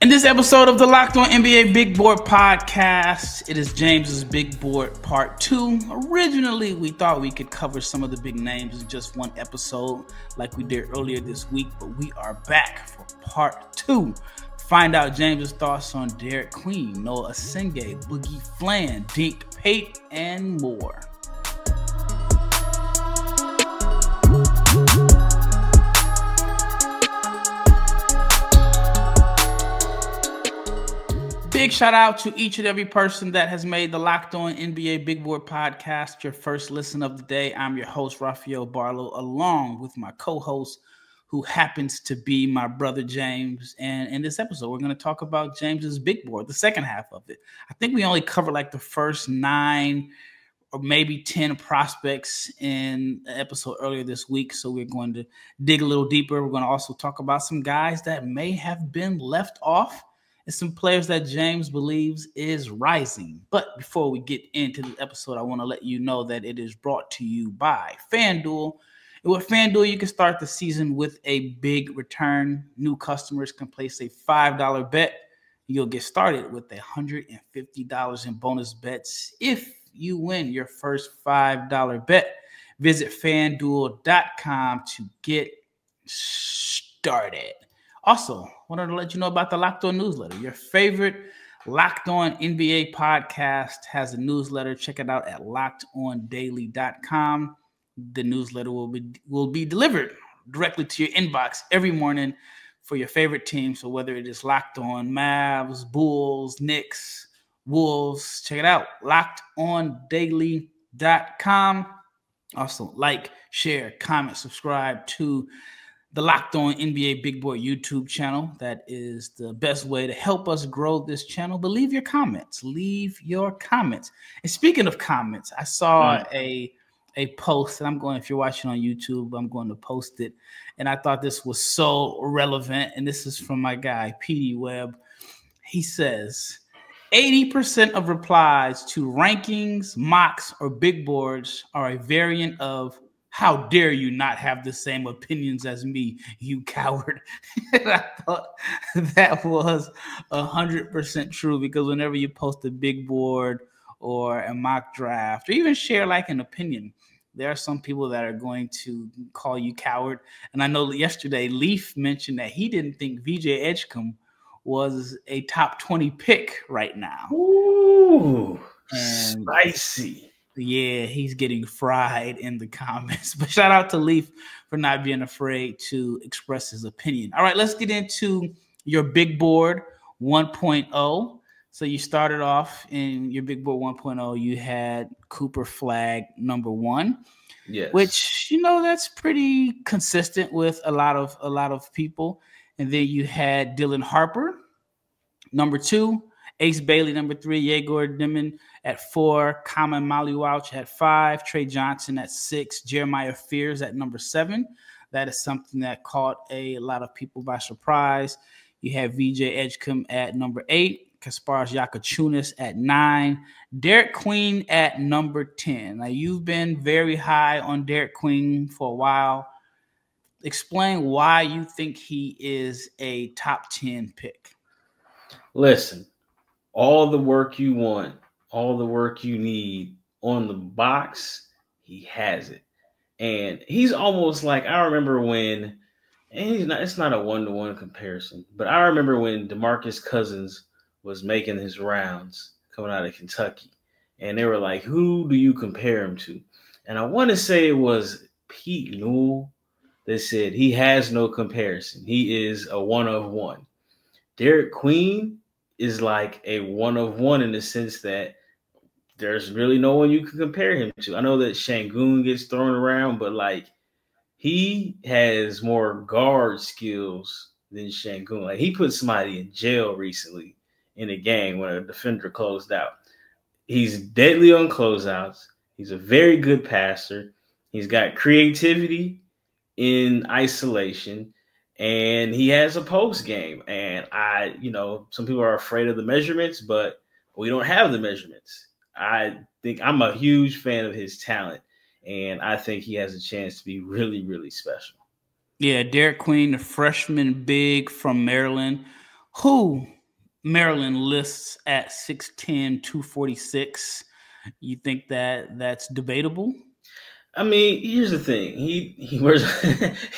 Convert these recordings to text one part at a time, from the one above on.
In this episode of the Locked On NBA Big Board podcast, it is James's Big Board Part 2. Originally, we thought we could cover some of the big names in just one episode like we did earlier this week, but we are back for Part 2. Find out James's thoughts on Derik Queen, Noa Essengue, Boogie Fland, Dink Pate, and more. Big shout out to each and every person that has made the Locked On NBA Big Board podcast your first listen of the day. I'm your host, Rafael and Barlowe, along with my co-host, who happens to be my brother James. And in this episode, we're going to talk about James's Big Board, the second half of it. I think we only covered like the first 9 or maybe 10 prospects in an episode earlier this week. So we're going to dig a little deeper. We're going to also talk about some guys that may have been left off and some players that James believes is rising. But before we get into the episode, I want to let you know that it is brought to you by FanDuel. And with FanDuel, you can start the season with a big return. New customers can place a $5 bet. You'll get started with $150 in bonus bets if you win your first $5 bet. Visit FanDuel.com to get started. Also, wanted to let you know about the Locked On newsletter. Your favorite Locked On NBA podcast has a newsletter. Check it out at lockedondaily.com. The newsletter will be delivered directly to your inbox every morning for your favorite team. So whether it is Locked On Mavs, Bulls, Knicks, Wolves, check it out, lockedondaily.com. Also, like, share, comment, subscribe to the Locked On NBA Big Board YouTube channel. That is the best way to help us grow this channel. But leave your comments. Leave your comments. And speaking of comments, I saw a post, and if you're watching on YouTube, I'm going to post it. And I thought this was so relevant. And this is from my guy, PD Webb. He says, 80% of replies to rankings, mocks, or big boards are a variant of, "How dare you not have the same opinions as me, you coward." And I thought that was 100% true, because whenever you post a big board or a mock draft or even share like an opinion, there are some people that are going to call you coward. And I know yesterday Leaf mentioned that he didn't think VJ Edgecombe was a top 20 pick right now. Ooh, and spicy. Yeah, he's getting fried in the comments. But shout out to Leaf for not being afraid to express his opinion. All right, let's get into your Big Board 1.0. So you started off in your Big Board 1.0. You had Cooper Flag number 1. Yes. Which, that's pretty consistent with a lot of people. And then you had Dylan Harper number 2. Ace Bailey, number 3, Yegor Dimon at 4, Common Maliwauch at 5, Trey Johnson at 6, Jeremiah Fears at number 7. That is something that caught a lot of people by surprise. You have VJ Edgecombe at number 8, Kasparas Yakachunas at 9, Derik Queen at number 10. Now, you've been very high on Derik Queen for a while. Explain why you think he is a top 10 pick. Listen. All the work you want, all the work you need on the box, he has it. And he's almost like, I remember when, and it's not a one-to-one comparison, but I remember when DeMarcus Cousins was making his rounds coming out of Kentucky. And they were like, who do you compare him to? And I want to say it was Pete Newell that said he has no comparison. He is a one-of-one. Derik Queen is like a one-of-one in the sense that there's really no one you can compare him to. I know that Şengün gets thrown around, but like he has more guard skills than Şengün. Like he put somebody in jail recently in a game when a defender closed out. He's deadly on closeouts. He's a very good passer. He's got creativity in isolation. And he has a post game. And some people are afraid of the measurements, but we don't have the measurements. I think I'm a huge fan of his talent, and I think he has a chance to be really, really special. Yeah, Derik Queen, the freshman big from Maryland, who Maryland lists at 6'10", 246. You think that that's debatable? I mean, here's the thing. He wears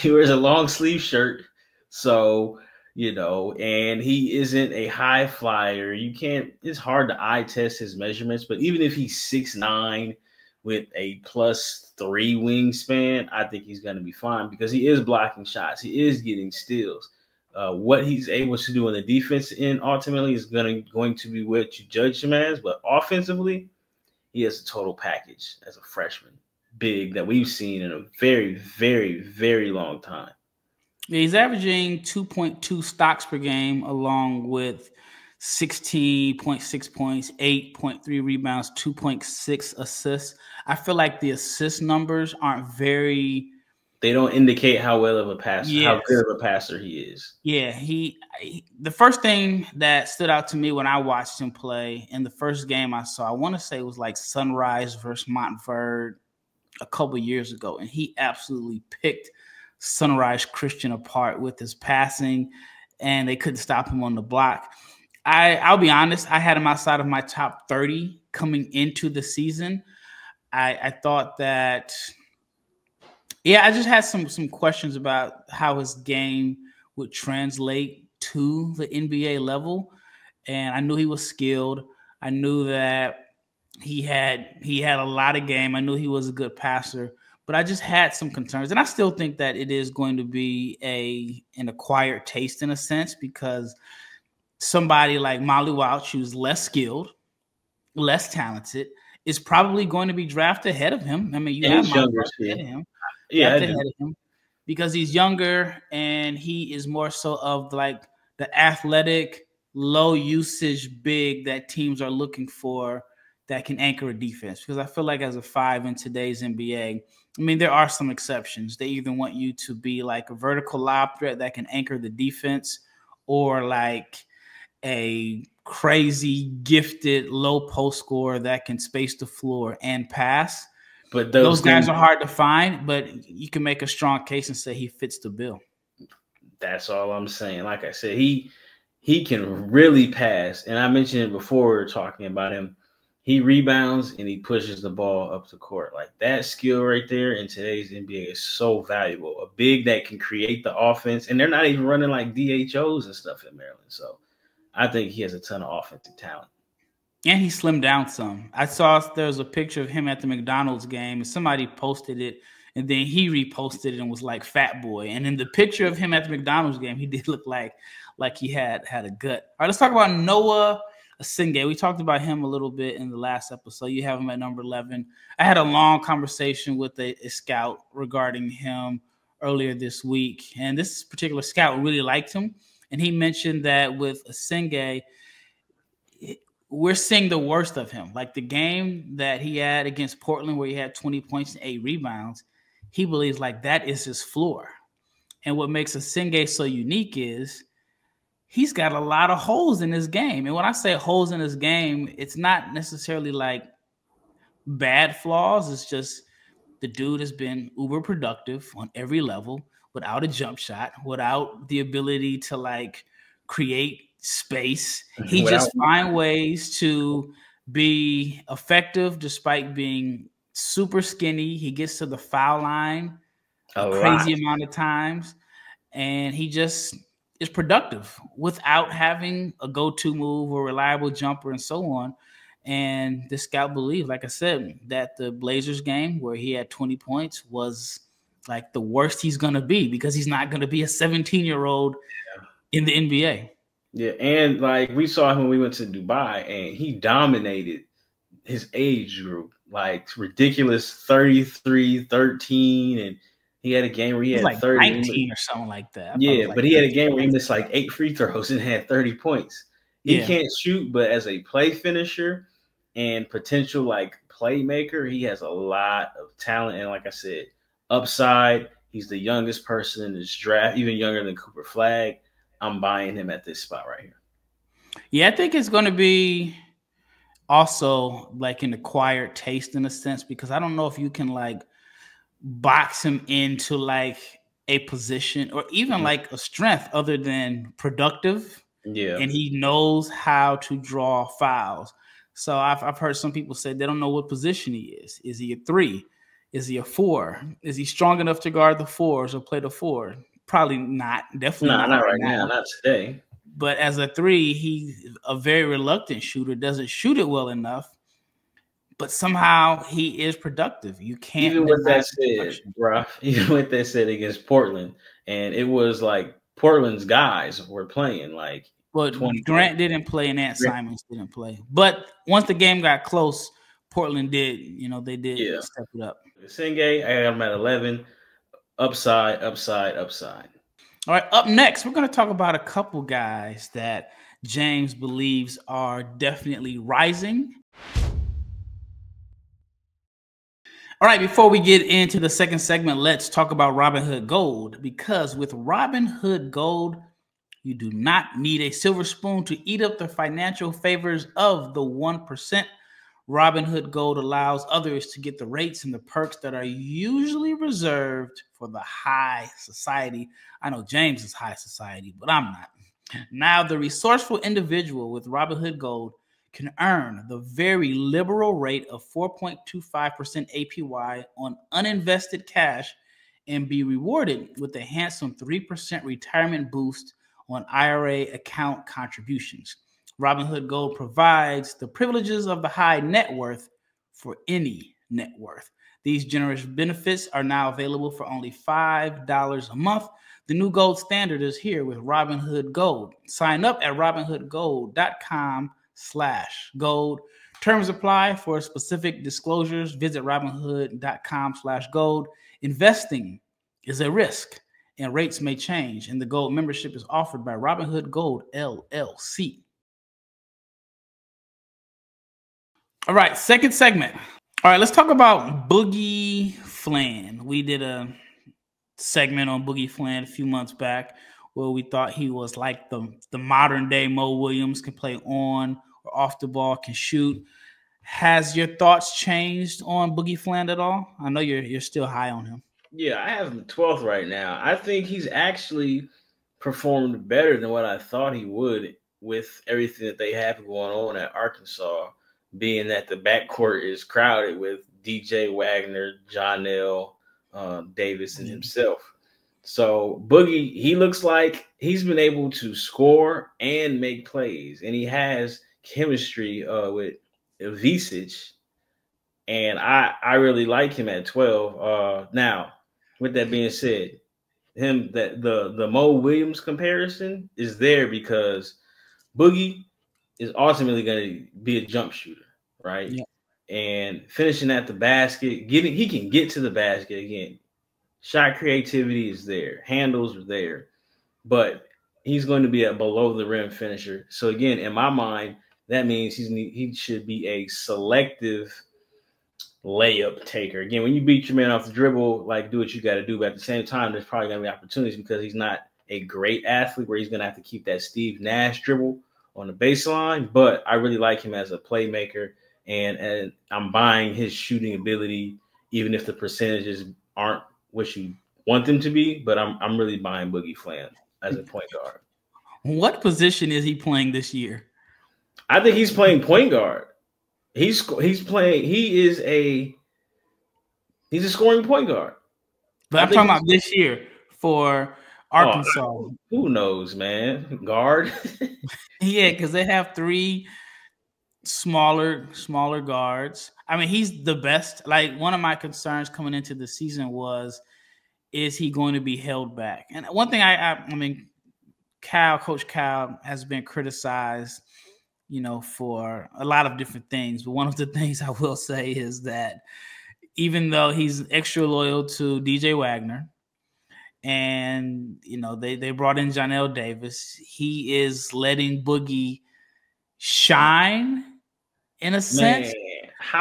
he wears a long sleeve shirt, so and he isn't a high flyer. You can't. It's hard to eye test his measurements, but even if he's 6'9" with a +3 wingspan, I think he's going to be fine because he is blocking shots. He is getting steals. What he's able to do on the defense end ultimately is going to be what you judge him as. But offensively, he has a total package as a freshman, big that we've seen in a very, very, very long time. Yeah, he's averaging 2.2 stocks per game, along with 16.6 points, 8.3 rebounds, 2.6 assists. I feel like the assist numbers aren't very. They don't indicate how well of a passer, yes. how good of a passer he is. Yeah, the first thing that stood out to me when I watched him play in the first game I saw, I want to say it was like Sunrise versus Montverde a couple years ago, and he absolutely picked Sunrise Christian apart with his passing, and they couldn't stop him on the block. I'll be honest, I had him outside of my top 30 coming into the season. I thought that, I just had some questions about how his game would translate to the NBA level, and I knew he was skilled. I knew that he had a lot of game. I knew he was a good passer, but I just had some concerns, and I still think that it is going to be an acquired taste in a sense, because somebody like Molly Welch, who's less skilled, less talented, is probably going to be drafted ahead of him. I mean, you have Molly Welch ahead of him. Yeah, ahead of him because he's younger and he is more so of like the athletic, low usage big that teams are looking for that can anchor a defense. Because I feel like as a 5 in today's NBA, I mean, there are some exceptions. They either want you to be like a vertical lob threat that can anchor the defense, or like a crazy, gifted, low post scorer that can space the floor and pass. But those guys are hard to find, but you can make a strong case and say he fits the bill. That's all I'm saying. Like I said, he can really pass. And I mentioned it before we were talking about him. He rebounds and he pushes the ball up the court. Like, that skill right there in today's NBA is so valuable. A big that can create the offense. And they're not even running like DHOs and stuff in Maryland. So I think he has a ton of offensive talent. And he slimmed down some. I saw there was a picture of him at the McDonald's game, and somebody posted it, and then he reposted it and was like Fat Boy. And in the picture of him at the McDonald's game, he did look like he had a gut. All right, let's talk about Noa Essengue. We talked about him a little bit in the last episode. You have him at number 11. I had a long conversation with a scout regarding him earlier this week, and this particular scout really liked him. And he mentioned that with Essengue, we're seeing the worst of him. Like the game that he had against Portland where he had 20 points and 8 rebounds, he believes like that is his floor. And what makes Essengue so unique is he's got a lot of holes in his game. And when I say holes in his game, it's not necessarily like bad flaws. It's just the dude has been uber productive on every level without a jump shot, without the ability to like create space. He just find ways to be effective despite being super skinny. He gets to the foul line a crazy amount of times, and he just is productive without having a go-to move or reliable jumper and so on. And the scout believed, like I said, that the Blazers game where he had 20 points was like the worst he's going to be, because he's not going to be a 17-year-old in the NBA. Yeah, and like we saw him when we went to Dubai, and he dominated his age group, like ridiculous 33, 13, and he had a game where he had like 30, 19 or something like that. Yeah, but he had a game where he missed like 8 free throws and had 30 points. He can't shoot, but as a play finisher and potential like playmaker, he has a lot of talent. And like I said, upside. He's the youngest person in this draft, even younger than Cooper Flagg. I'm buying him at this spot right here. Yeah, I think it's going to be also like an acquired taste in a sense, because I don't know if you can like box him into like a position or even like a strength other than productive. Yeah. And he knows how to draw fouls. So I've heard some people say they don't know what position he is. Is he a 3? Is he a 4? Is he strong enough to guard the 4s or play the 4? Probably not. Definitely No, not not right right now. Not today. But as a 3, he's a very reluctant shooter, doesn't shoot it well enough. But somehow he is productive. You can't Even with deny that said, bro, even with that said against Portland, and it was like Portland's guys were playing like But 20 Grant didn't play and Ant Simons didn't play. But once the game got close, Portland did, they did step it up. Essengue, I got him at 11. Upside, upside, upside. All right, up next, we're going to talk about a couple guys that James believes are definitely rising. All right, before we get into the second segment, let's talk about Robinhood Gold, because with Robinhood Gold, you do not need a silver spoon to eat up the financial favors of the 1%. Robinhood Gold allows others to get the rates and the perks that are usually reserved for the high society. I know James is high society, but I'm not. Now, the resourceful individual with Robinhood Gold can earn the very liberal rate of 4.25% APY on uninvested cash and be rewarded with a handsome 3% retirement boost on IRA account contributions. Robinhood Gold provides the privileges of the high net worth for any net worth. These generous benefits are now available for only $5 a month. The new gold standard is here with Robinhood Gold. Sign up at robinhoodgold.com/gold. Terms apply. For specific disclosures, visit robinhood.com/gold. Investing is a risk, and rates may change, and the gold membership is offered by Robinhood Gold LLC. All right, second segment. All right, let's talk about Boogie Fland. We did a segment on Boogie Fland a few months back where we thought he was like the modern day Mo Williams, can play on or off the ball, can shoot. Has your thoughts changed on Boogie Fland at all? I know you're still high on him. Yeah, I have him 12th right now. I think he's actually performed better than what I thought he would with everything that they have going on at Arkansas, being that the backcourt is crowded with DJ Wagner, Jonell, Davis, and himself. So Boogie, he looks like he's been able to score and make plays, and he has chemistry with Visage, and I really like him at 12. Now, with that being said, the Mo Williams comparison is there because Boogie is ultimately going to be a jump shooter, right? Yeah. And finishing at the basket, he can get to the basket again. Shot creativity is there, handles are there, but he's going to be a below the rim finisher. So again, in my mind, that means he should be a selective layup taker. Again, when you beat your man off the dribble, like, do what you got to do. But at the same time, there's probably going to be opportunities because he's not a great athlete where he's going to have to keep that Steve Nash dribble on the baseline. But I really like him as a playmaker, and I'm buying his shooting ability, even if the percentages aren't what you want them to be. But I'm really buying Boogie Fland as a point guard. What position is he playing this year? I think he's playing point guard. He's playing. He's a scoring point guard. But I'm talking about this year for Arkansas. Who knows, man? Guard. Yeah, because they have 3 smaller guards. I mean, he's the best. Like, one of my concerns coming into the season was, is he going to be held back? And one thing I mean, Coach Cal has been criticized, for a lot of different things. But one of the things I will say is that even though he's extra loyal to DJ Wagner, and they brought in Jonell Davis, he is letting Boogie shine in a sense.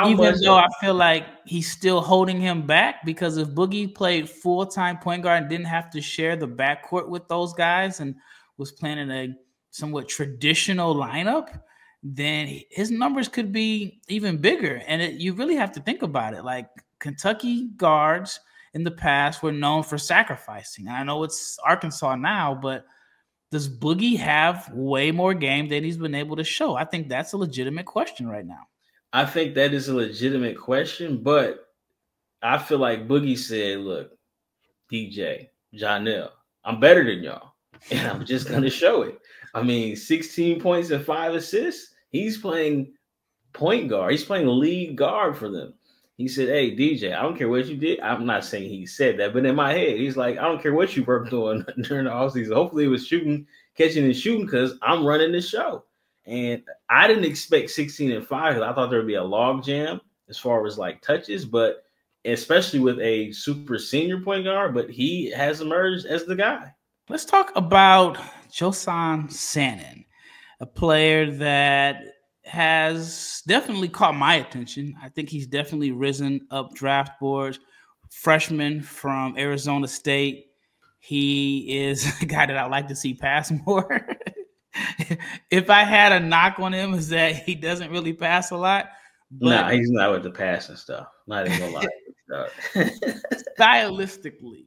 Even though I feel like he's still holding him back, because if Boogie played full-time point guard and didn't have to share the backcourt with those guys and was playing in a somewhat traditional lineup, then his numbers could be even bigger. And you really have to think about it. Like, Kentucky guards in the past were known for sacrificing. And I know it's Arkansas now, but Does Boogie have way more game than he's been able to show? I think that's a legitimate question right now. I think that is a legitimate question, but I feel like Boogie said, look, DJ, Janelle, I'm better than y'all, and I'm just going to show it. I mean, 16 points and 5 assists. He's playing point guard. He's playing lead guard for them. He said, hey, DJ, I don't care what you did. I'm not saying he said that, but in my head, he's like, I don't care what you were doing during the offseason. Hopefully it was shooting, catching and shooting because I'm running the show. And I didn't expect 16 and 5 because I thought there would be a log jam as far as like touches, but especially with a super senior point guard, but he has emerged as the guy. Let's talk about Joson Sanon, a player that has definitely caught my attention. I think he's definitely risen up draft boards. Freshman from Arizona State. He is a guy that I like to see pass more. If I had a knock on him, is that he doesn't really pass a lot. Nah, he's not with the passing stuff. Not even gonna lie. Stylistically,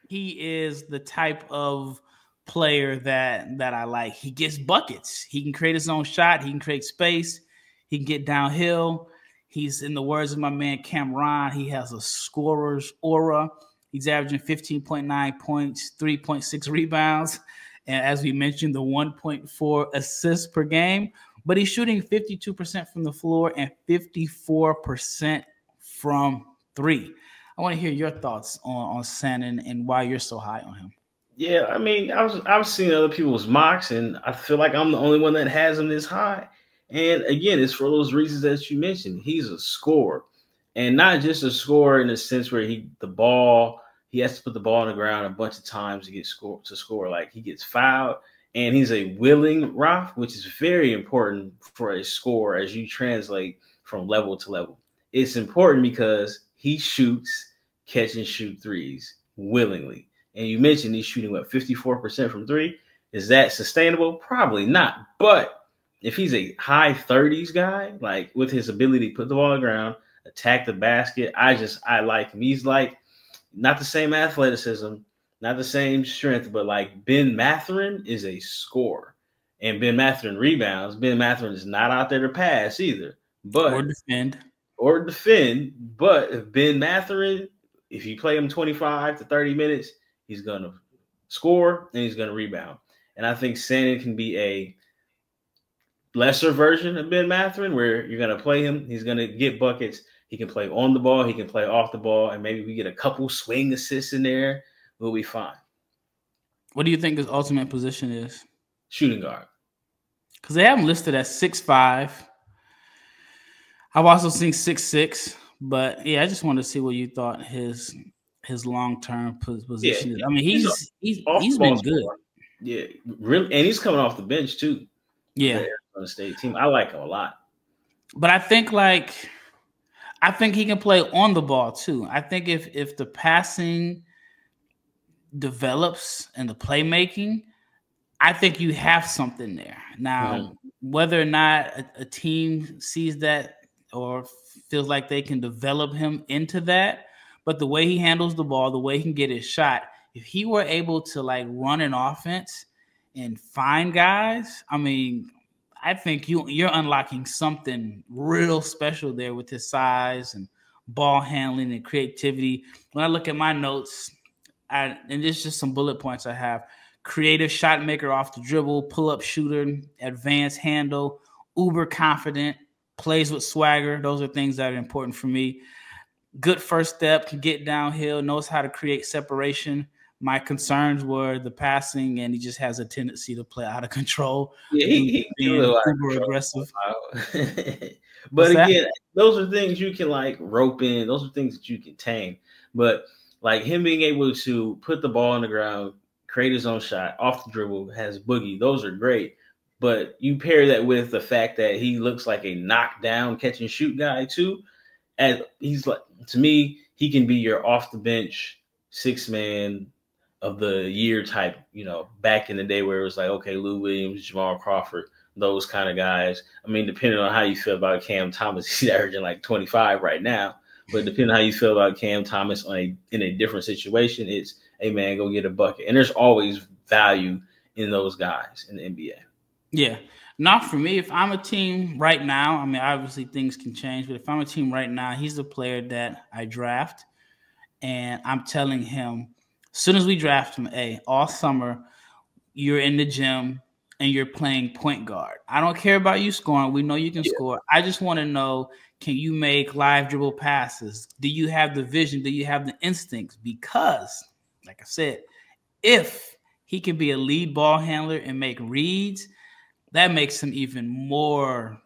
he is the type of player that I like. He gets buckets. He can create his own shot. He can create space. He can get downhill. He's, in the words of my man Cameron, he has a scorer's aura. He's averaging 15.9 points, 3.6 rebounds, and as we mentioned, the 1.4 assists per game. But he's shooting 52% from the floor and 54% from three. I want to hear your thoughts on Sanon and why you're so high on him. Yeah, I mean, I was seeing other people's mocks, and I feel like I'm the only one that has him this high. And again, it's for those reasons that you mentioned. He's a scorer, and not just a scorer in the sense where he has to put the ball on the ground a bunch of times to get score. Like, he gets fouled, and he's a willing Raf, which is very important for a scorer as you translate from level to level. It's important because he shoots catch and shoot threes willingly. And you mentioned he's shooting, 54% from three. Is that sustainable? Probably not. But if he's a high 30s guy, like with his ability to put the ball on the ground, attack the basket, I like him. He's like not the same athleticism, not the same strength, but like Ben Mathurin is a scorer. And Ben Mathurin rebounds. Ben Mathurin is not out there to pass either. Or defend. But if Ben Mathurin, if you play him 25 to 30 minutes, he's going to score and he's going to rebound. And I think Sanon can be a lesser version of Ben Mathurin where you're going to play him. He's going to get buckets. He can play on the ball. He can play off the ball. And maybe we get a couple swing assists in there. We'll be fine. What do you think his ultimate position is? Shooting guard. Because they have him listed as 6'5". I've also seen 6'6". But, yeah, I just wanted to see what you thought his long-term position is. I mean, he's been good. Yeah, really, and he's coming off the bench too. Yeah, the Arizona State team. I like him a lot. But I think he can play on the ball too. I think if the passing develops and the playmaking, I think you have something there. Now, whether or not a team sees that or feels like they can develop him into that, but the way he handles the ball, the way he can get his shot, if he were able to like run an offense and find guys, I mean, I think you're unlocking something real special there with his size and ball handling and creativity. When I look at my notes, and there's just some bullet points I have: creative shot maker off the dribble, pull-up shooter, advanced handle, uber confident, plays with swagger. Those are things that are important for me. Good first step, can get downhill, knows how to create separation. My concerns were the passing, and he just has a tendency to play out of control. Yeah, he's uber aggressive. But again, those are things you can like rope in. Those are things that you can tame. But like him being able to put the ball on the ground, create his own shot off the dribble, has Boogie. Those are great. But you pair that with the fact that he looks like a knockdown catch and shoot guy too. And he's like, to me, he can be your off the bench 6-man of the year type, back in the day where it was like, okay, Lou Williams, Jamal Crawford, those kind of guys. I mean, depending on how you feel about Cam Thomas, he's averaging like 25 right now. But depending on how you feel about Cam Thomas in a different situation, it's, hey, man, go get a bucket. And there's always value in those guys in the NBA. Yeah. Not for me. If I'm a team right now, I mean, obviously things can change, but if I'm a team right now, he's the player that I draft. And I'm telling him, as soon as we draft him, all summer, you're in the gym and you're playing point guard. I don't care about you scoring. We know you can score. I just want to know, can you make live dribble passes? Do you have the vision? Do you have the instincts? Because, like I said, if he can be a lead ball handler and make reads, that makes him even more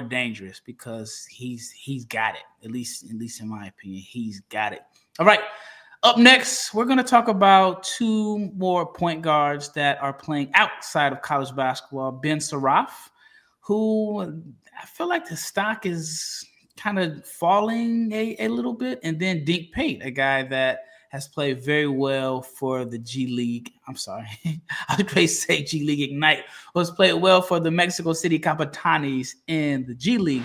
dangerous because he's got it. At least in my opinion, he's got it. All right. Up next, we're going to talk about two more point guards that are playing outside of college basketball. Ben Saraf, who I feel like the stock is kind of falling a little bit. And then Dink Pate, a guy that has played very well for the G League. I'm sorry. I was going to say G League Ignite. Was played well for the Mexico City Capitanes in the G League.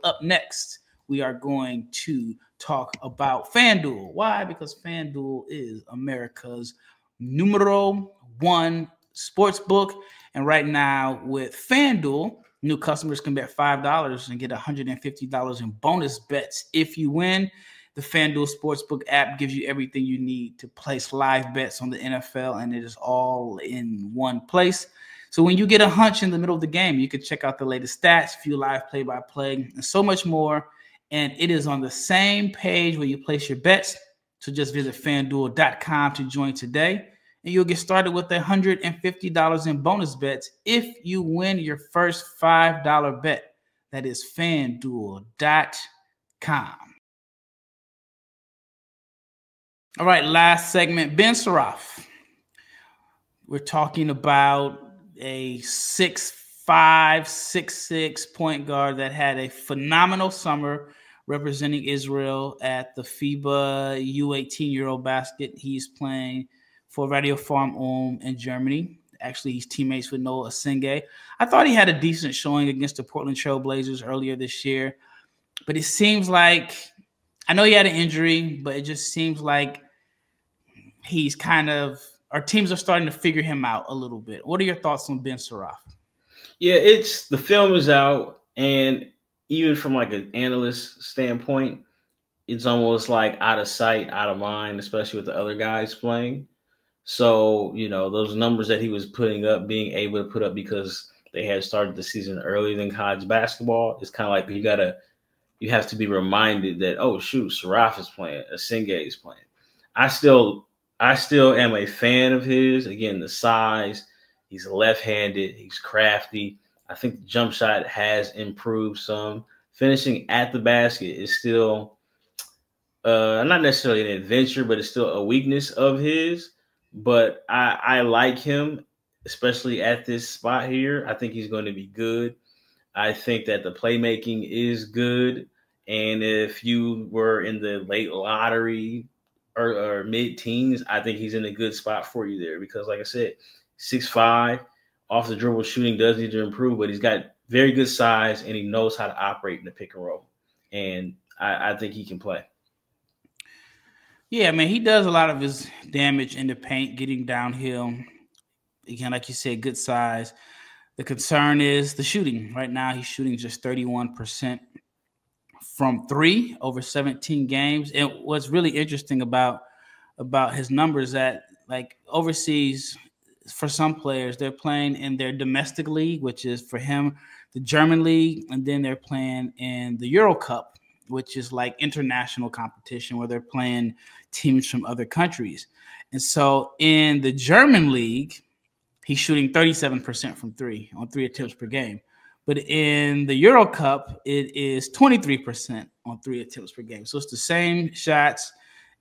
Up next, we are going to talk about FanDuel. Why? Because FanDuel is America's numero one sports book. And right now with FanDuel, new customers can bet $5 and get $150 in bonus bets if you win. The FanDuel Sportsbook app gives you everything you need to place live bets on the NFL, and it is all in one place. So when you get a hunch in the middle of the game, you can check out the latest stats, view live play-by-play, and so much more. And it is on the same page where you place your bets. So just visit FanDuel.com to join today. And you'll get started with $150 in bonus bets if you win your first $5 bet. That is FanDuel.com. All right, last segment, Ben Saraf. We're talking about a 6'5", 6'6" point guard that had a phenomenal summer representing Israel at the FIBA U18 Eurobasket. He's playing for Radio Farm in Germany. Actually, he's teammates with Noa Essengue. I thought he had a decent showing against the Portland Trail Blazers earlier this year. But it seems like, I know he had an injury, but it just seems like he's our teams are starting to figure him out a little bit. What are your thoughts on Ben Saraf? Yeah, the film is out, and even from like an analyst standpoint, it's almost like out of sight, out of mind, especially with the other guys playing. So, those numbers that he was putting up, being able to put up because they had started the season earlier than college basketball, it's kind of like you have to be reminded that, oh, shoot, Saraf is playing, Essengue is playing. I still am a fan of his. Again, the size, he's left-handed, he's crafty. I think the jump shot has improved some. Finishing at the basket is still not necessarily an adventure, but it's still a weakness of his. But I like him, especially at this spot here. I think he's going to be good. I think that the playmaking is good. And if you were in the late lottery or mid-teens, I think he's in a good spot for you there because, like I said, 6'5", off the dribble shooting does need to improve, but he's got very good size and he knows how to operate in the pick and roll. And I think he can play. Yeah, man, he does a lot of his damage in the paint, getting downhill. Again, like you said, good size. The concern is the shooting. Right now, he's shooting just 31% from three over 17 games. And what's really interesting about his numbers that, like, overseas, for some players, they're playing in their domestic league, which is for him the German league, and then they're playing in the Euro Cup, which is like international competition where they're playing teams from other countries. And so in the German league, he's shooting 37% from three on 3 attempts per game. But in the Euro Cup, it is 23% on 3 attempts per game. So it's the same shots.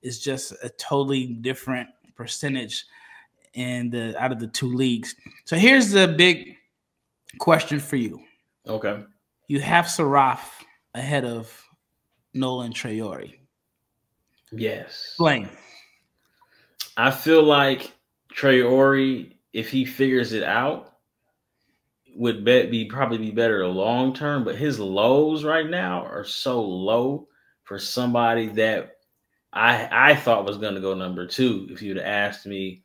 It's just a totally different percentage out of the two leagues. So here's the big question for you. Okay. You have Saraf ahead of Nolan Traore. Yes. Explain. I feel like Traore, if he figures it out, would probably be better long term, but his lows right now are so low for somebody that I thought was going to go number 2 if you'd have asked me,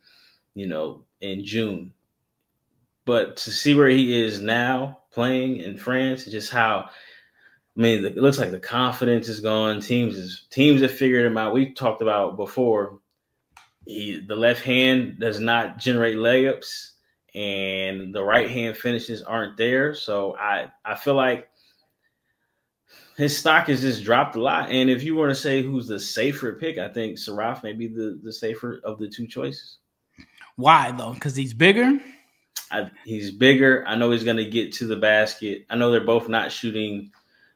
in June. But to see where he is now playing in France, just how, it looks like the confidence is gone. Teams have figured him out. We talked about before. The left hand does not generate layups, and the right hand finishes aren't there. So I feel like his stock has just dropped a lot. And if you want to say who's the safer pick, I think Saraf may be the safer of the 2 choices. Why though? Because he's bigger. He's bigger. I know he's going to get to the basket. I know they're both not shooting.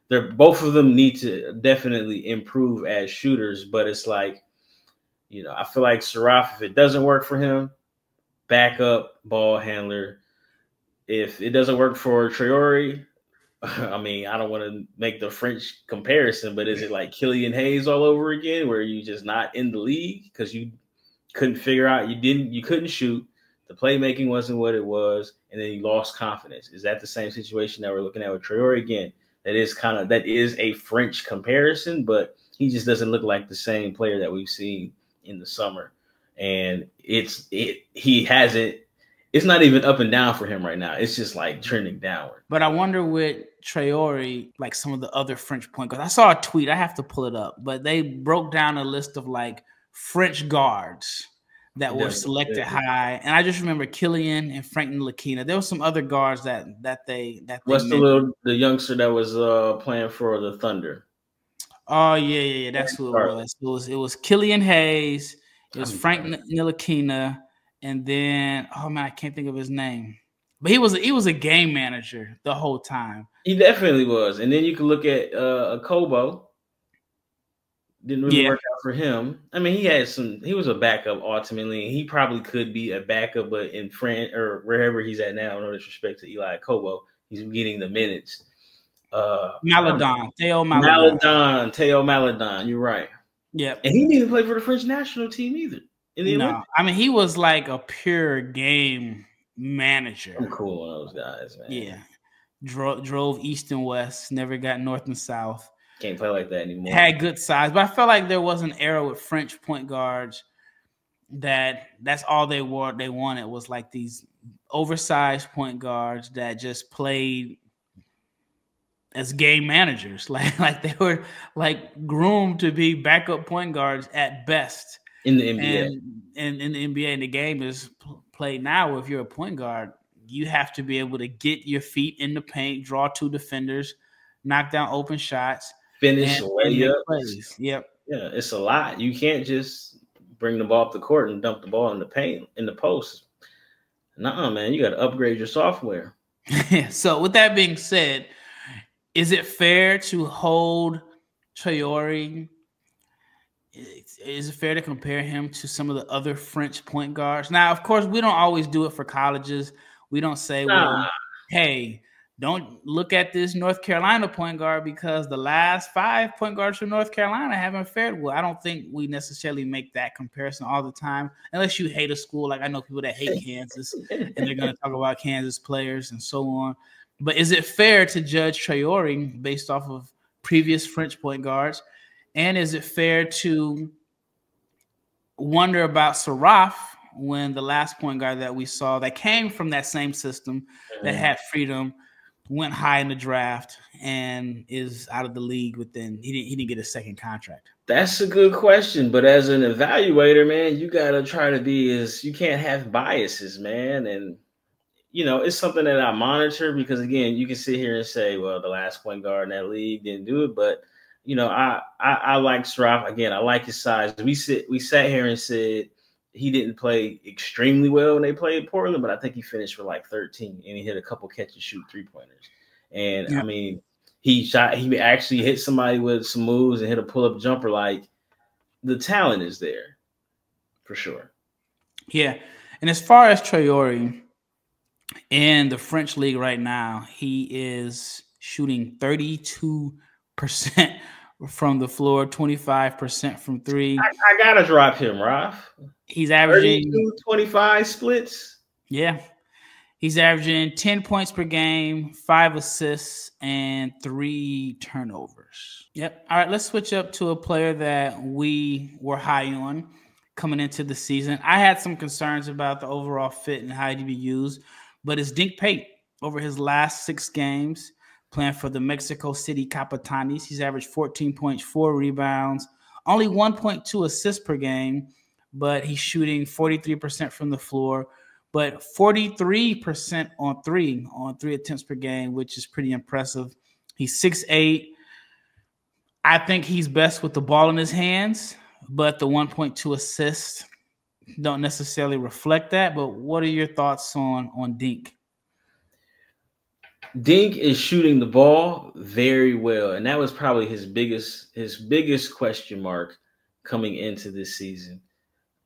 Both of them need to definitely improve as shooters, but it's like, I feel like Saraf, if it doesn't work for him, backup ball handler. If it doesn't work for Traore, I don't want to make the French comparison, but is it like Killian Hayes all over again, where you just not in the league because you couldn't figure out, you couldn't shoot, the playmaking wasn't what it was, and then you lost confidence? Is that the same situation that we're looking at with Traore again? That is a French comparison, but he just doesn't look like the same player that we've seen in the summer. And it's not even up and down for him right now. It's just like trending downward. But I wonder with Traore, like some of the other French point guards. I saw a tweet, I have to pull it up, but they broke down a list of like French guards that were selected high. And I just remember Killian and Frank Ntilikina. There were some other guards that they What's the youngster that was playing for the Thunder? Oh yeah. That's who it was. It was Killian Hayes, it was Frank Ntilikina, and then I can't think of his name. But he was a game manager the whole time. He definitely was. And then you can look at Kobo. Didn't really work out for him. He was a backup ultimately, and he probably could be a backup, but in France or wherever he's at now, no disrespect to Eli Kobo, he's getting the minutes. Theo Maledon. Theo Maledon. You're right. Yeah. And he didn't even play for the French national team either. He was like a pure game manager. I'm cool on those guys, man. Yeah. Drove east and west, never got north and south. Can't play like that anymore. Had good size, but I felt like there was an era with French point guards that's all they wanted was like these oversized point guards that just played as game managers. Like they were like groomed to be backup point guards at best in the NBA. And in the NBA, and the game is played now. If you're a point guard, you have to be able to get your feet in the paint, draw 2 defenders, knock down open shots, finish layups. Yep. Yeah, it's a lot. You can't just bring the ball up the court and dump the ball in the paint, in the post. Nuh-uh, man. You got to upgrade your software. So with that being said, is it fair to hold Traore? Is it fair to compare him to some of the other French point guards? Now, of course, we don't always do it for colleges. We don't say, well, hey, don't look at this North Carolina point guard because the last 5 point guards from North Carolina haven't fared well. I don't think we necessarily make that comparison all the time, unless you hate a school. Like I know people that hate Kansas, and they're going to talk about Kansas players and so on. But is it fair to judge Traore based off of previous French point guards? And is it fair to wonder about Saraf when the last point guard that we saw that came from that same system that had freedom went high in the draft and is out of the league within he didn't get a second contract? That's a good question, but as an evaluator, man, you gotta try to you can't have biases, man. And it's something that I monitor because again, you can sit here and say, well, the last point guard in that league didn't do it, but I like Saraf. Again, I like his size. We sat here and said he didn't play extremely well when they played Portland, but I think he finished for like 13 and he hit a couple catch and shoot 3-pointers. And he actually hit somebody with some moves and hit a pull-up jumper. Like the talent is there for sure. Yeah. And as far as Traore in the French league right now, he is shooting 32% from the floor, 25% from 3. I gotta drop him, Raf. He's averaging 25 splits. Yeah. He's averaging 10 points per game, 5 assists, and 3 turnovers. Yep. All right, let's switch up to a player that we were high on coming into the season. I had some concerns about the overall fit and how he'd be used, but it's Dink Pate. Over his last 6 games, playing for the Mexico City Capitanes, he's averaged 14 points, 4 rebounds, only 1.2 assists per game, but he's shooting 43% from the floor, but 43% on three attempts per game, which is pretty impressive. He's 6'8". I think he's best with the ball in his hands, but the 1.2 assists don't necessarily reflect that. But what are your thoughts on Dink? Dink is shooting the ball very well, and that was probably his biggest question mark coming into this season.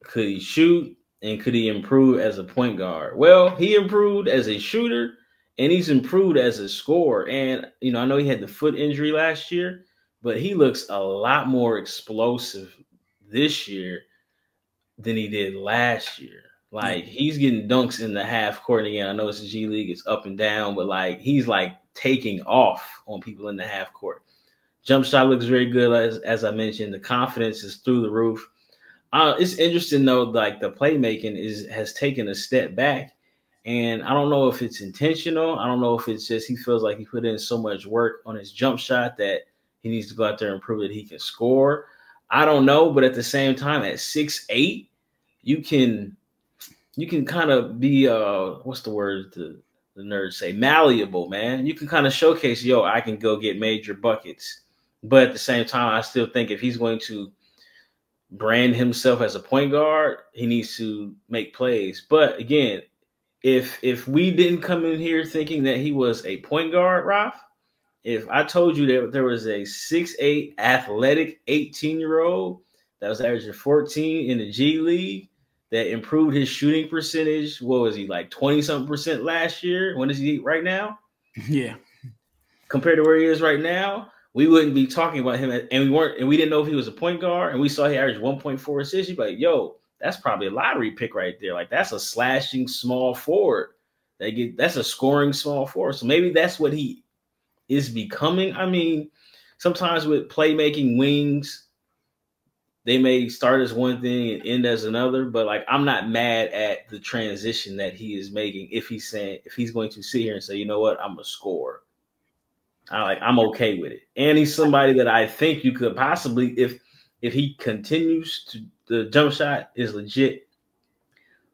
Could he shoot, and could he improve as a point guard? Well, he improved as a shooter, and he's improved as a scorer. And, I know he had the foot injury last year, but he looks a lot more explosive this year than he did last year. Like, he's getting dunks in the half court. And again, I know it's the G League, it's up and down, but like he's like taking off on people in the half court. Jump shot looks very good, as I mentioned. The confidence is through the roof. It's interesting though, like the playmaking has taken a step back, and I don't know if it's intentional. I don't know if it's just he feels like he put in so much work on his jump shot that he needs to go out there and prove that he can score. I don't know, but at the same time, at 6'8", you can kind of be what's the word the nerds say, malleable, man. You can kind of showcase, I can go get major buckets. But at the same time, I still think if he's going to brand himself as a point guard, he needs to make plays. But again, if we didn't come in here thinking that he was a point guard, Raf, if I told you that there was a 6'8" athletic 18-year-old that was averaging 14 in the G League that improved his shooting percentage, what was he, like 20-something% last year? What is he right now? Yeah. Compared to where he is right now, we wouldn't be talking about him, and we didn't know if he was a point guard, and we saw he averaged 1.4 assists. You'd be like, that's probably a lottery pick right there. Like, that's a slashing small forward. That's a scoring small forward. So maybe that's what he is becoming. I mean, sometimes with playmaking wings, they may start as one thing and end as another, but like, I'm not mad at the transition that he is making. If he's going to sit here and say, you know what, I'm a scorer. I'm okay with it. And he's somebody that I think you could possibly, if he continues to, the jump shot is legit.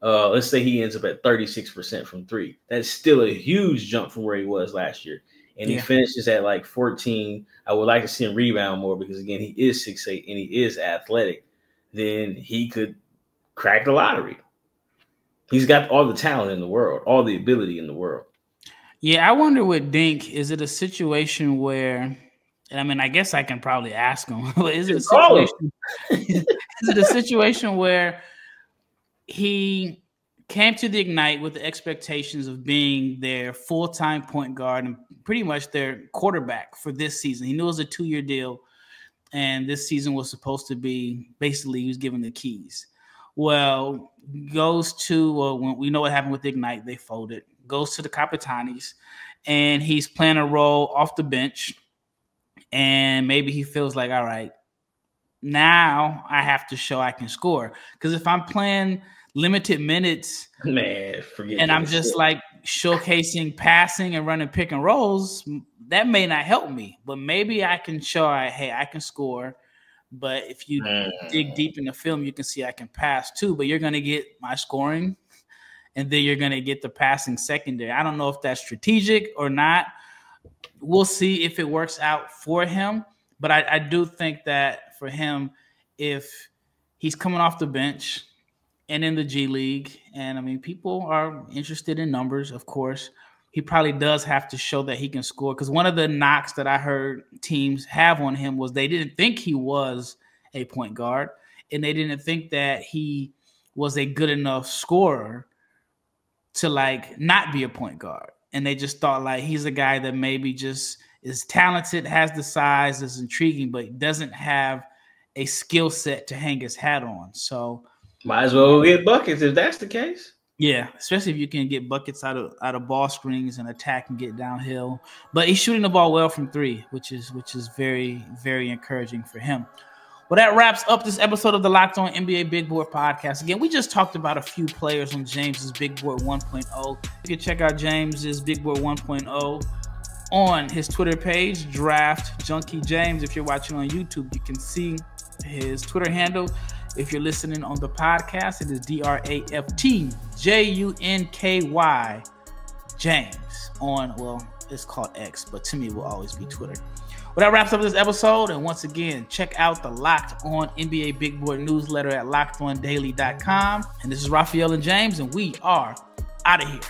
Let's say he ends up at 36% from 3. That's still a huge jump from where he was last year. And he finishes at like 14. I would like to see him rebound more because, again, he is 6'8" and he is athletic. Then he could crack the lottery. He's got all the talent in the world, all the ability in the world. Yeah, I wonder with Dink, is it a situation where, and I mean, I guess I can probably ask him, is it a situation where he came to the Ignite with the expectations of being their full-time point guard and pretty much their quarterback for this season? He knew it was a 2-year deal, and this season was supposed to be basically he was given the keys. Well, goes to when we know what happened with Ignite, they folded. Goes to the Capitanes, and he's playing a role off the bench. And maybe he feels like, all right, now I have to show I can score. Because if I'm playing limited minutes, man, forget and I'm just like showcasing passing and running pick and rolls, that may not help me. But maybe I can show, hey, I can score. But if you dig deep in the film, you can see I can pass too. But you're going to get my scoring, and then you're going to get the passing secondary. I don't know if that's strategic or not. We'll see if it works out for him. But I do think that for him, if he's coming off the bench and in the G League, and I mean, people are interested in numbers, of course, he probably does have to show that he can score. Because one of the knocks that I heard teams have on him was they didn't think he was a point guard, and they didn't think that he was a good enough scorer to like not be a point guard. And they just thought like he's a guy that maybe just is talented, has the size, is intriguing, but doesn't have a skill set to hang his hat on. So might as well get buckets if that's the case. Yeah, especially if you can get buckets out of ball screens and attack and get downhill. But he's shooting the ball well from three, which is very, very encouraging for him. Well, that wraps up this episode of the Locked On NBA Big Board Podcast. Again, we just talked about a few players on James's Big Board 1.0. You can check out James's Big Board 1.0 on his Twitter page, Draft Junkie James. If you're watching on YouTube, you can see his Twitter handle. If you're listening on the podcast, it is DraftJunky James on, well, it's called X, but to me it will always be Twitter. Well, that wraps up this episode. And once again, check out the Locked On NBA Big Board newsletter at LockedOnDaily.com. And this is Rafael and James, and we are out of here.